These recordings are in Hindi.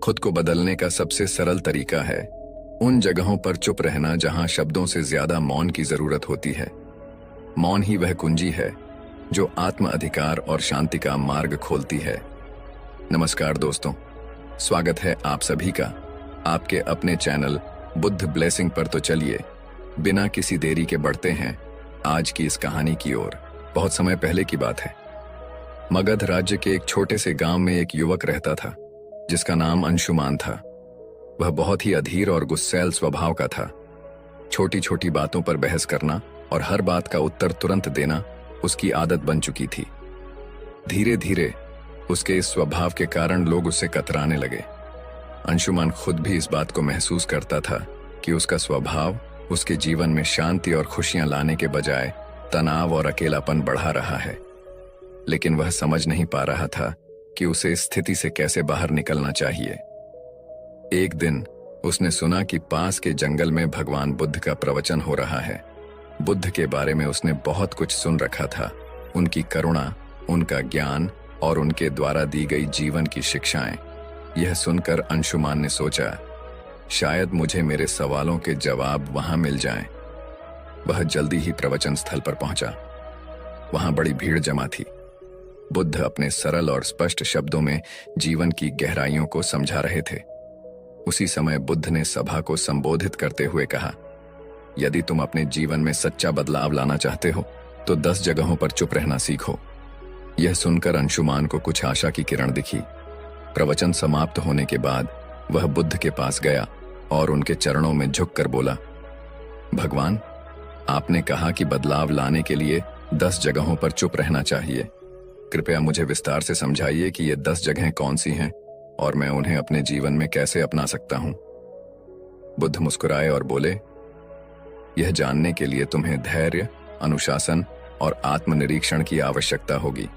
खुद को बदलने का सबसे सरल तरीका है उन जगहों पर चुप रहना जहां शब्दों से ज्यादा मौन की जरूरत होती है। मौन ही वह कुंजी है जो आत्म अधिकार और शांति का मार्ग खोलती है। नमस्कार दोस्तों, स्वागत है आप सभी का आपके अपने चैनल बुद्ध ब्लेसिंग पर। तो चलिए बिना किसी देरी के बढ़ते हैं आज की इस कहानी की ओर। बहुत समय पहले की बात है। मगध राज्य के एक छोटे से गांव में एक युवक रहता था जिसका नाम अंशुमान था। वह बहुत ही अधीर और गुस्सैल स्वभाव का था। छोटी छोटी बातों पर बहस करना और हर बात का उत्तर तुरंत देना उसकी आदत बन चुकी थी। धीरे धीरे उसके इस स्वभाव के कारण लोग उससे कतराने लगे। अंशुमान खुद भी इस बात को महसूस करता था कि उसका स्वभाव उसके जीवन में शांति और खुशियां लाने के बजाय तनाव और अकेलापन बढ़ा रहा है। लेकिन वह समझ नहीं पा रहा था कि उसे इस स्थिति से कैसे बाहर निकलना चाहिए। एक दिन उसने सुना कि पास के जंगल में भगवान बुद्ध का प्रवचन हो रहा है। बुद्ध के बारे में उसने बहुत कुछ सुन रखा था। उनकी करुणा, उनका ज्ञान और उनके द्वारा दी गई जीवन की शिक्षाएं। यह सुनकर अंशुमान ने सोचा, शायद मुझे मेरे सवालों के जवाब वहां मिल जाएं। वह जल्दी ही प्रवचन स्थल पर पहुंचा। वहां बड़ी भीड़ जमा थी। बुद्ध अपने सरल और स्पष्ट शब्दों में जीवन की गहराइयों को समझा रहे थे। उसी समय बुद्ध ने सभा को संबोधित करते हुए कहा, यदि तुम अपने जीवन में सच्चा बदलाव लाना चाहते हो तो 10 जगहों पर चुप रहना सीखो। यह सुनकर अंशुमान को कुछ आशा की किरण दिखी। प्रवचन समाप्त होने के बाद वह बुद्ध के पास गया और उनके चरणों में झुककर बोला, भगवान, आपने कहा कि बदलाव लाने के लिए 10 जगहों पर चुप रहना चाहिए। कृपया मुझे विस्तार से समझाइए कि ये 10 जगहें कौन सी हैं और मैं उन्हें अपने जीवन में कैसे अपना सकता हूं। बुद्ध मुस्कुराए और बोले, यह जानने के लिए तुम्हें धैर्य, अनुशासन और आत्मनिरीक्षण की आवश्यकता होगी।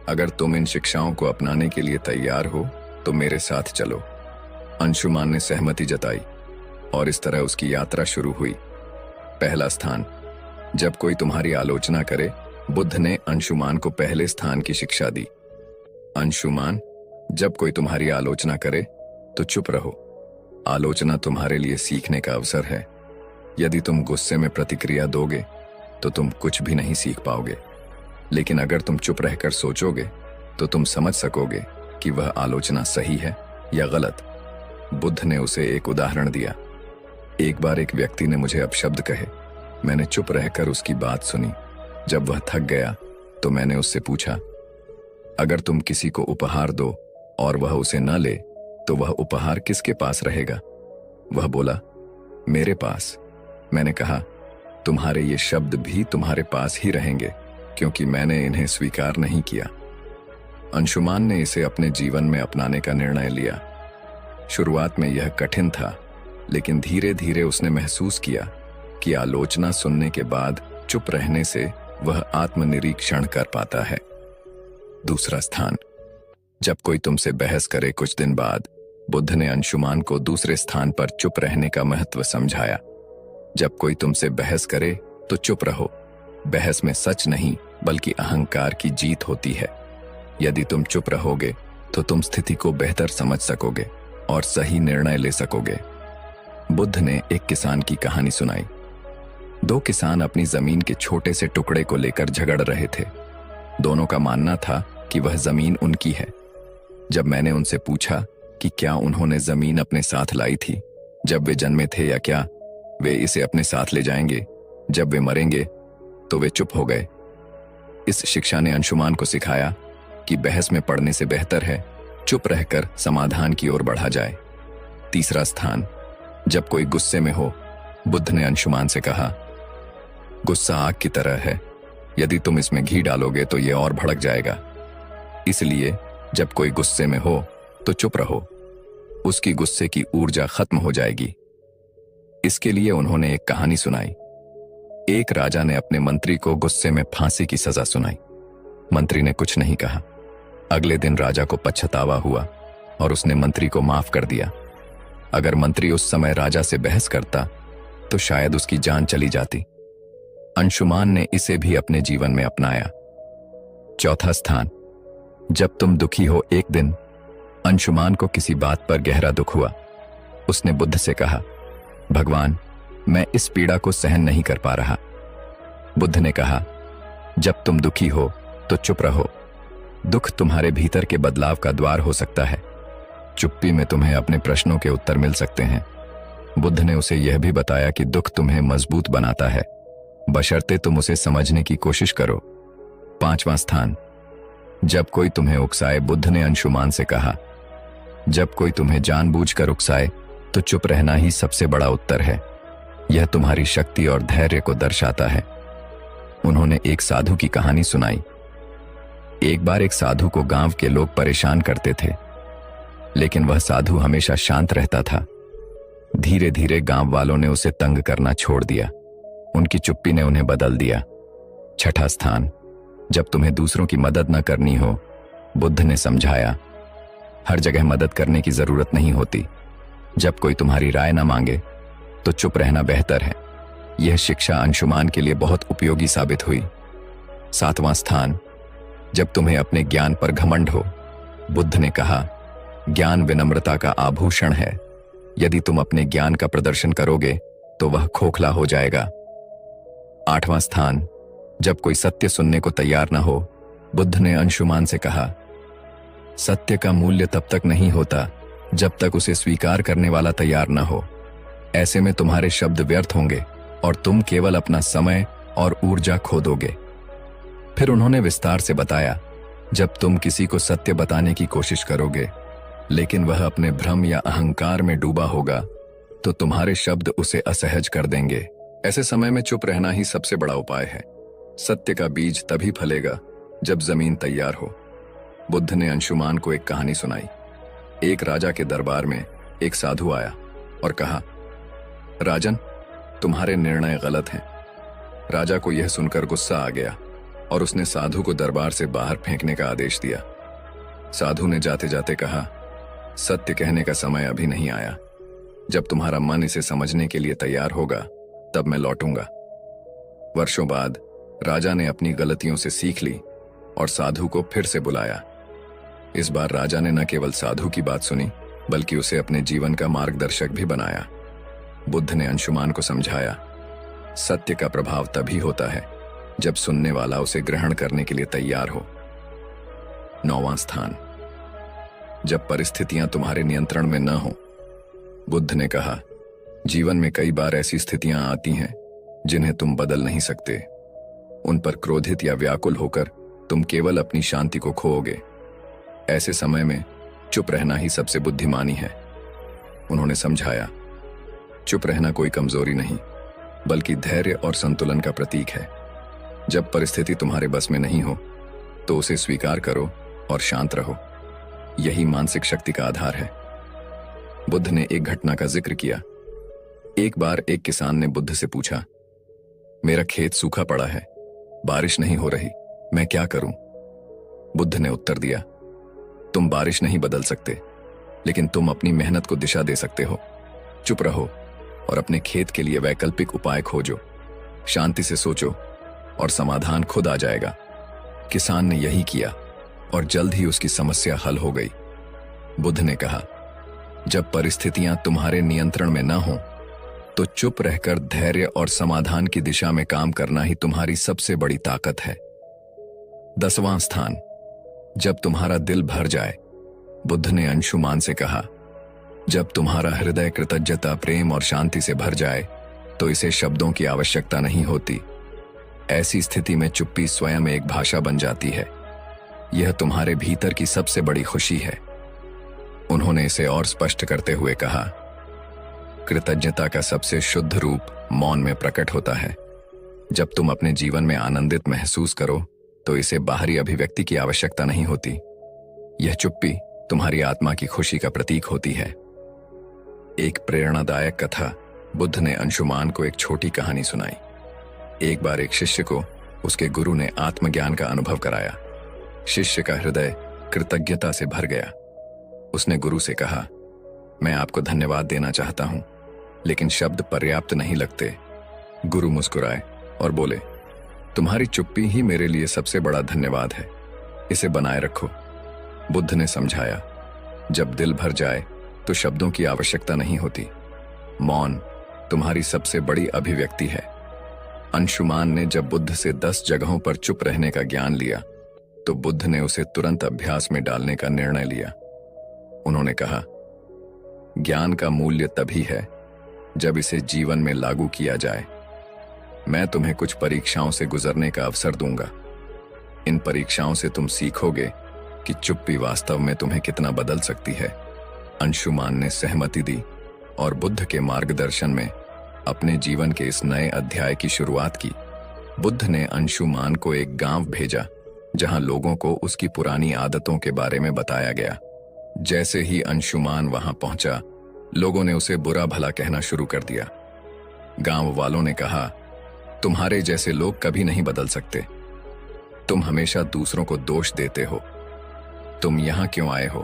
अगर तुम इन शिक्षाओं को अपनाने के लिए तैयार हो तो मेरे साथ चलो। अंशुमान ने सहमति जताई और इस तरह उसकी यात्रा शुरू हुई। पहला स्थान, जब कोई तुम्हारी आलोचना करे। बुद्ध ने अंशुमान को पहले स्थान की शिक्षा दी। अंशुमान, जब कोई तुम्हारी आलोचना करे तो चुप रहो। आलोचना तुम्हारे लिए सीखने का अवसर है। यदि तुम गुस्से में प्रतिक्रिया दोगे तो तुम कुछ भी नहीं सीख पाओगे। लेकिन अगर तुम चुप रहकर सोचोगे तो तुम समझ सकोगे कि वह आलोचना सही है या गलत। बुद्ध ने उसे एक उदाहरण दिया। एक बार एक व्यक्ति ने मुझे अपशब्द कहे। मैंने चुप रहकर उसकी बात सुनी। जब वह थक गया तो मैंने उससे पूछा, अगर तुम किसी को उपहार दो और वह उसे न ले तो वह उपहार किसके पास रहेगा? वह बोला, मेरे पास। मैंने कहा, तुम्हारे ये शब्द भी तुम्हारे पास ही रहेंगे क्योंकि मैंने इन्हें स्वीकार नहीं किया। अंशुमान ने इसे अपने जीवन में अपनाने का निर्णय लिया। शुरुआत में यह कठिन था, लेकिन धीरे धीरे उसने महसूस किया कि आलोचना सुनने के बाद चुप रहने से वह आत्मनिरीक्षण कर पाता है। दूसरा स्थान, जब कोई तुमसे बहस करे। कुछ दिन बाद बुद्ध ने अंशुमान को दूसरे स्थान पर चुप रहने का महत्व समझाया। जब कोई तुमसे बहस करे तो चुप रहो। बहस में सच नहीं बल्कि अहंकार की जीत होती है। यदि तुम चुप रहोगे तो तुम स्थिति को बेहतर समझ सकोगे और सही निर्णय ले सकोगे। बुद्ध ने एक किसान की कहानी सुनाई। 2 किसान अपनी जमीन के छोटे से टुकड़े को लेकर झगड़ रहे थे। दोनों का मानना था कि वह जमीन उनकी है। जब मैंने उनसे पूछा कि क्या उन्होंने जमीन अपने साथ लाई थी जब वे जन्मे थे या क्या वे इसे अपने साथ ले जाएंगे जब वे मरेंगे, तो वे चुप हो गए। इस शिक्षा ने अंशुमान को सिखाया कि बहस में पड़ने से बेहतर है चुप रहकर समाधान की ओर बढ़ा जाए। तीसरा स्थान, जब कोई गुस्से में हो। बुद्ध ने अंशुमान से कहा, गुस्सा आग की तरह है। यदि तुम इसमें घी डालोगे तो यह और भड़क जाएगा। इसलिए जब कोई गुस्से में हो तो चुप रहो। उसकी गुस्से की ऊर्जा खत्म हो जाएगी। इसके लिए उन्होंने एक कहानी सुनाई। एक राजा ने अपने मंत्री को गुस्से में फांसी की सजा सुनाई। मंत्री ने कुछ नहीं कहा। अगले दिन राजा को पछतावा हुआ और उसने मंत्री को माफ कर दिया। अगर मंत्री उस समय राजा से बहस करता तो शायद उसकी जान चली जाती। अंशुमान ने इसे भी अपने जीवन में अपनाया। चौथा स्थान, जब तुम दुखी हो एक दिन अंशुमान को किसी बात पर गहरा दुख हुआ। उसने बुद्ध से कहा, भगवान, मैं इस पीड़ा को सहन नहीं कर पा रहा। बुद्ध ने कहा, जब तुम दुखी हो तो चुप रहो। दुख तुम्हारे भीतर के बदलाव का द्वार हो सकता है। चुप्पी में तुम्हें अपने प्रश्नों के उत्तर मिल सकते हैं। बुद्ध ने उसे यह भी बताया कि दुख तुम्हें मजबूत बनाता है, बशर्ते तुम उसे समझने की कोशिश करो। 5वां स्थान, जब कोई तुम्हें उकसाए। बुद्ध ने अंशुमान से कहा, जब कोई तुम्हें जानबूझकर उकसाए तो चुप रहना ही सबसे बड़ा उत्तर है। यह तुम्हारी शक्ति और धैर्य को दर्शाता है। उन्होंने एक साधु की कहानी सुनाई। एक बार एक साधु को गांव के लोग परेशान करते थे, लेकिन वह साधु हमेशा शांत रहता था। धीरे धीरे गांव वालों ने उसे तंग करना छोड़ दिया। उनकी चुप्पी ने उन्हें बदल दिया। 6ठा स्थान, जब तुम्हें दूसरों की मदद न करनी हो। बुद्ध ने समझाया, हर जगह मदद करने की जरूरत नहीं होती। जब कोई तुम्हारी राय न मांगे तो चुप रहना बेहतर है। यह शिक्षा अंशुमान के लिए बहुत उपयोगी साबित हुई। 7वां स्थान, जब तुम्हें अपने ज्ञान पर घमंड हो। बुद्ध ने कहा, ज्ञान विनम्रता का आभूषण है। यदि तुम अपने ज्ञान का प्रदर्शन करोगे तो वह खोखला हो जाएगा। 8वां स्थान, जब कोई सत्य सुनने को तैयार न हो। बुद्ध ने अंशुमान से कहा, सत्य का मूल्य तब तक नहीं होता जब तक उसे स्वीकार करने वाला तैयार न हो। ऐसे में तुम्हारे शब्द व्यर्थ होंगे और तुम केवल अपना समय और ऊर्जा खो दोगे। फिर उन्होंने विस्तार से बताया, जब तुम किसी को सत्य बताने की कोशिश करोगे लेकिन वह अपने भ्रम या अहंकार में डूबा होगा तो तुम्हारे शब्द उसे असहज कर देंगे। ऐसे समय में चुप रहना ही सबसे बड़ा उपाय है। सत्य का बीज तभी फलेगा जब जमीन तैयार हो। बुद्ध ने अंशुमान को एक कहानी सुनाई। एक राजा के दरबार में एक साधु आया और कहा, राजन, तुम्हारे निर्णय गलत हैं। राजा को यह सुनकर गुस्सा आ गया और उसने साधु को दरबार से बाहर फेंकने का आदेश दिया। साधु ने जाते जाते कहा, सत्य कहने का समय अभी नहीं आया। जब तुम्हारा मन इसे समझने के लिए तैयार होगा तब मैं लौटूंगा। वर्षों बाद राजा ने अपनी गलतियों से सीख ली और साधु को फिर से बुलाया। इस बार राजा ने न केवल साधु की बात सुनी बल्कि उसे अपने जीवन का मार्गदर्शक भी बनाया। बुद्ध ने अंशुमान को समझाया, सत्य का प्रभाव तभी होता है जब सुनने वाला उसे ग्रहण करने के लिए तैयार हो। 9वां स्थान, जब परिस्थितियां तुम्हारे नियंत्रण में न हो। बुद्ध ने कहा, जीवन में कई बार ऐसी स्थितियां आती हैं जिन्हें तुम बदल नहीं सकते। उन पर क्रोधित या व्याकुल होकर तुम केवल अपनी शांति को खोओगे। ऐसे समय में चुप रहना ही सबसे बुद्धिमानी है। उन्होंने समझाया, चुप रहना कोई कमजोरी नहीं बल्कि धैर्य और संतुलन का प्रतीक है। जब परिस्थिति तुम्हारे बस में नहीं हो तो उसे स्वीकार करो और शांत रहो। यही मानसिक शक्ति का आधार है। बुद्ध ने एक घटना का जिक्र किया। एक बार एक किसान ने बुद्ध से पूछा, मेरा खेत सूखा पड़ा है, बारिश नहीं हो रही, मैं क्या करूं? बुद्ध ने उत्तर दिया, तुम बारिश नहीं बदल सकते, लेकिन तुम अपनी मेहनत को दिशा दे सकते हो। चुप रहो और अपने खेत के लिए वैकल्पिक उपाय खोजो। शांति से सोचो और समाधान खुद आ जाएगा। किसान ने यही किया और जल्द ही उसकी समस्या हल हो गई। बुद्ध ने कहा, जब परिस्थितियां तुम्हारे नियंत्रण में न हो तो चुप रहकर धैर्य और समाधान की दिशा में काम करना ही तुम्हारी सबसे बड़ी ताकत है। 10वां स्थान, जब तुम्हारा दिल भर जाए। बुद्ध ने अंशुमान से कहा, जब तुम्हारा हृदय कृतज्ञता, प्रेम और शांति से भर जाए तो इसे शब्दों की आवश्यकता नहीं होती। ऐसी स्थिति में चुप्पी स्वयं एक भाषा बन जाती है। यह तुम्हारे भीतर की सबसे बड़ी खुशी है। उन्होंने इसे और स्पष्ट करते हुए कहा, कृतज्ञता का सबसे शुद्ध रूप मौन में प्रकट होता है। जब तुम अपने जीवन में आनंदित महसूस करो तो इसे बाहरी अभिव्यक्ति की आवश्यकता नहीं होती। यह चुप्पी तुम्हारी आत्मा की खुशी का प्रतीक होती है। एक प्रेरणादायक कथा। बुद्ध ने अंशुमान को एक छोटी कहानी सुनाई। एक बार एक शिष्य को उसके गुरु ने आत्मज्ञान का अनुभव कराया। शिष्य का हृदय कृतज्ञता से भर गया। उसने गुरु से कहा, मैं आपको धन्यवाद देना चाहता हूं, लेकिन शब्द पर्याप्त नहीं लगते। गुरु मुस्कुराए और बोले, तुम्हारी चुप्पी ही मेरे लिए सबसे बड़ा धन्यवाद है, इसे बनाए रखो। बुद्ध ने समझाया, जब दिल भर जाए तो शब्दों की आवश्यकता नहीं होती। मौन तुम्हारी सबसे बड़ी अभिव्यक्ति है। अंशुमान ने जब बुद्ध से 10 जगहों पर चुप रहने का ज्ञान लिया तो बुद्ध ने उसे तुरंत अभ्यास में डालने का निर्णय लिया। उन्होंने कहा, ज्ञान का मूल्य तभी है जब इसे जीवन में लागू किया जाए। मैं तुम्हें कुछ परीक्षाओं से गुजरने का अवसर दूंगा। इन परीक्षाओं से तुम सीखोगे कि चुप्पी वास्तव में तुम्हें कितना बदल सकती है। अंशुमान ने सहमति दी और बुद्ध के मार्गदर्शन में अपने जीवन के इस नए अध्याय की शुरुआत की। बुद्ध ने अंशुमान को एक गांव भेजा जहां लोगों को उसकी पुरानी आदतों के बारे में बताया गया। जैसे ही अंशुमान वहां पहुंचा, लोगों ने उसे बुरा भला कहना शुरू कर दिया। गांव वालों ने कहा, तुम्हारे जैसे लोग कभी नहीं बदल सकते। तुम हमेशा दूसरों को दोष देते हो। तुम यहां क्यों आए हो?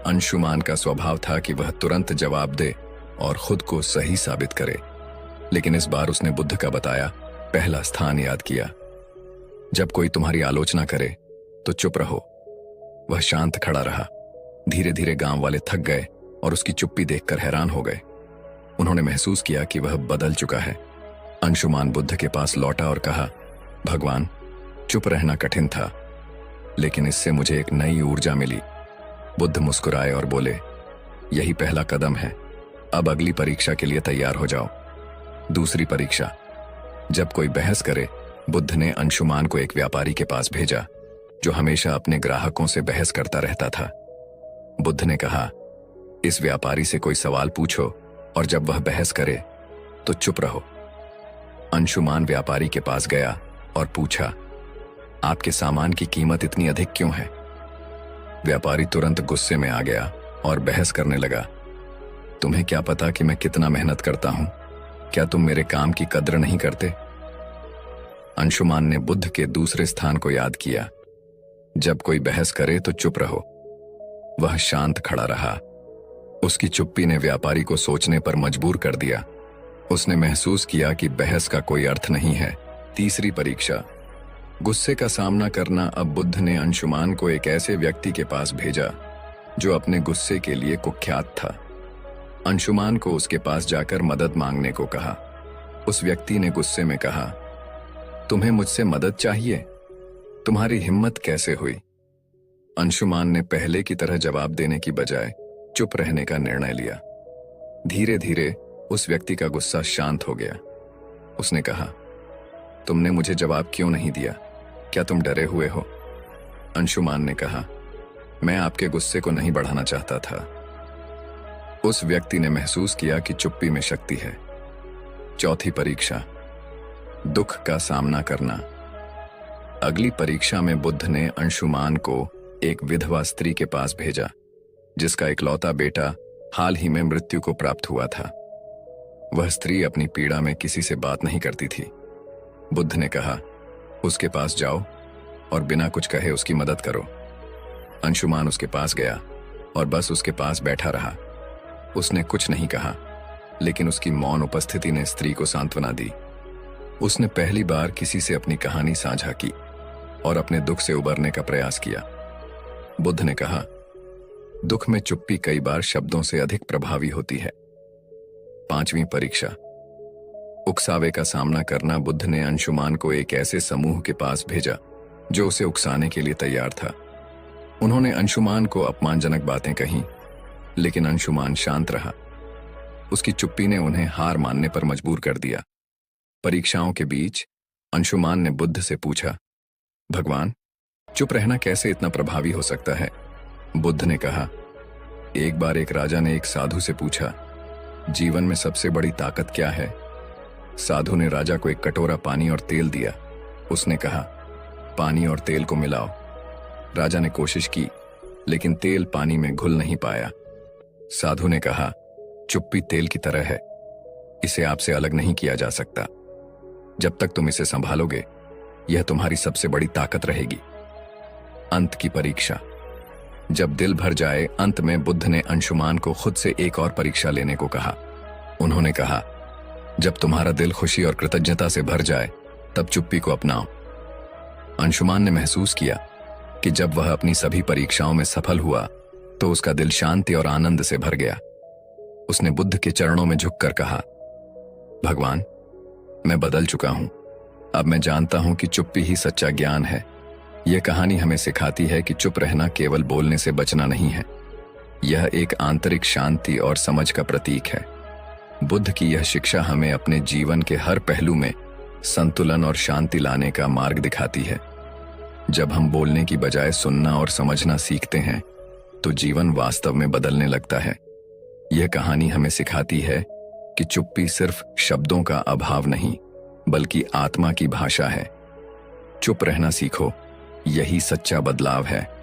अंशुमान का स्वभाव था कि वह तुरंत जवाब दे और खुद को सही साबित करे, लेकिन इस बार उसने बुद्ध का बताया पहला स्थान याद किया। जब कोई तुम्हारी आलोचना करे तो चुप रहो। वह शांत खड़ा रहा। धीरे धीरे गांव वाले थक गए और उसकी चुप्पी देखकर हैरान हो गए। उन्होंने महसूस किया कि वह बदल चुका है। अंशुमान बुद्ध के पास लौटा और कहा, भगवान, चुप रहना कठिन था, लेकिन इससे मुझे एक नई ऊर्जा मिली। बुद्ध मुस्कुराए और बोले, यही पहला कदम है। अब अगली परीक्षा के लिए तैयार हो जाओ। दूसरी परीक्षा। जब कोई बहस करे, बुद्ध ने अंशुमान को एक व्यापारी के पास भेजा जो हमेशा अपने ग्राहकों से बहस करता रहता था। बुद्ध ने कहा, इस व्यापारी से कोई सवाल पूछो और जब वह बहस करे तो चुप रहो। अंशुमान व्यापारी के पास गया और पूछा, आपके सामान की कीमत इतनी अधिक क्यों है? व्यापारी तुरंत गुस्से में आ गया और बहस करने लगा, तुम्हें क्या पता कि मैं कितना मेहनत करता हूं? क्या तुम मेरे काम की कद्र नहीं करते? अंशुमान ने बुद्ध के दूसरे स्थान को याद किया। जब कोई बहस करे तो चुप रहो। वह शांत खड़ा रहा। उसकी चुप्पी ने व्यापारी को सोचने पर मजबूर कर दिया। उसने महसूस किया कि बहस का कोई अर्थ नहीं है। तीसरी परीक्षा। गुस्से का सामना करना। अब बुद्ध ने अंशुमान को एक ऐसे व्यक्ति के पास भेजा जो अपने गुस्से के लिए कुख्यात था। अंशुमान को उसके पास जाकर मदद मांगने को कहा। उस व्यक्ति ने गुस्से में कहा, तुम्हें मुझसे मदद चाहिए? तुम्हारी हिम्मत कैसे हुई? अंशुमान ने पहले की तरह जवाब देने की बजाय चुप रहने का निर्णय लिया। धीरे धीरे उस व्यक्ति का गुस्सा शांत हो गया। उसने कहा, तुमने मुझे जवाब क्यों नहीं दिया? क्या तुम डरे हुए हो? अंशुमान ने कहा, मैं आपके गुस्से को नहीं बढ़ाना चाहता था। उस व्यक्ति ने महसूस किया कि चुप्पी में शक्ति है। चौथी परीक्षा। दुख का सामना करना। अगली परीक्षा में बुद्ध ने अंशुमान को एक विधवा स्त्री के पास भेजा जिसका इकलौता बेटा हाल ही में मृत्यु को प्राप्त हुआ था। वह स्त्री अपनी पीड़ा में किसी से बात नहीं करती थी। बुद्ध ने कहा, उसके पास जाओ और बिना कुछ कहे उसकी मदद करो। अंशुमान उसके पास गया और बस उसके पास बैठा रहा। उसने कुछ नहीं कहा, लेकिन उसकी मौन उपस्थिति ने स्त्री को सांत्वना दी। उसने पहली बार किसी से अपनी कहानी साझा की और अपने दुख से उबरने का प्रयास किया। बुद्ध ने कहा, दुख में चुप्पी कई बार शब्दों से अधिक प्रभावी होती है। पांचवी परीक्षा। उकसावे का सामना करना। बुद्ध ने अंशुमान को एक ऐसे समूह के पास भेजा जो उसे उकसाने के लिए तैयार था। उन्होंने अंशुमान को अपमानजनक बातें कहीं, लेकिन अंशुमान शांत रहा। उसकी चुप्पी ने उन्हें हार मानने पर मजबूर कर दिया। परीक्षाओं के बीच अंशुमान ने बुद्ध से पूछा, भगवान, चुप रहना कैसे इतना प्रभावी हो सकता है? बुद्ध ने कहा, एक बार एक राजा ने एक साधु से पूछा, जीवन में सबसे बड़ी ताकत क्या है? साधु ने राजा को एक कटोरा पानी और तेल दिया। उसने कहा, पानी और तेल को मिलाओ। राजा ने कोशिश की, लेकिन तेल पानी में घुल नहीं पाया। साधु ने कहा, चुप्पी तेल की तरह है, इसे आपसे अलग नहीं किया जा सकता। जब तक तुम इसे संभालोगे, यह तुम्हारी सबसे बड़ी ताकत रहेगी। अंत की परीक्षा। जब दिल भर जाए, अंत में बुद्ध ने अंशुमान को खुद से एक और परीक्षा लेने को कहा। उन्होंने कहा, जब तुम्हारा दिल खुशी और कृतज्ञता से भर जाए, तब चुप्पी को अपनाओ। अंशुमान ने महसूस किया कि जब वह अपनी सभी परीक्षाओं में सफल हुआ, तो उसका दिल शांति और आनंद से भर गया। उसने बुद्ध के चरणों में झुककर कहा, भगवान, मैं बदल चुका हूं। अब मैं जानता हूं कि चुप्पी ही सच्चा ज्ञान है। यह कहानी हमें सिखाती है कि चुप रहना केवल बोलने से बचना नहीं है, यह एक आंतरिक शांति और समझ का प्रतीक है। बुद्ध की यह शिक्षा हमें अपने जीवन के हर पहलू में संतुलन और शांति लाने का मार्ग दिखाती है। जब हम बोलने की बजाय सुनना और समझना सीखते हैं तो जीवन वास्तव में बदलने लगता है। यह कहानी हमें सिखाती है कि चुप्पी सिर्फ शब्दों का अभाव नहीं, बल्कि आत्मा की भाषा है। चुप रहना सीखो, यही सच्चा बदलाव है।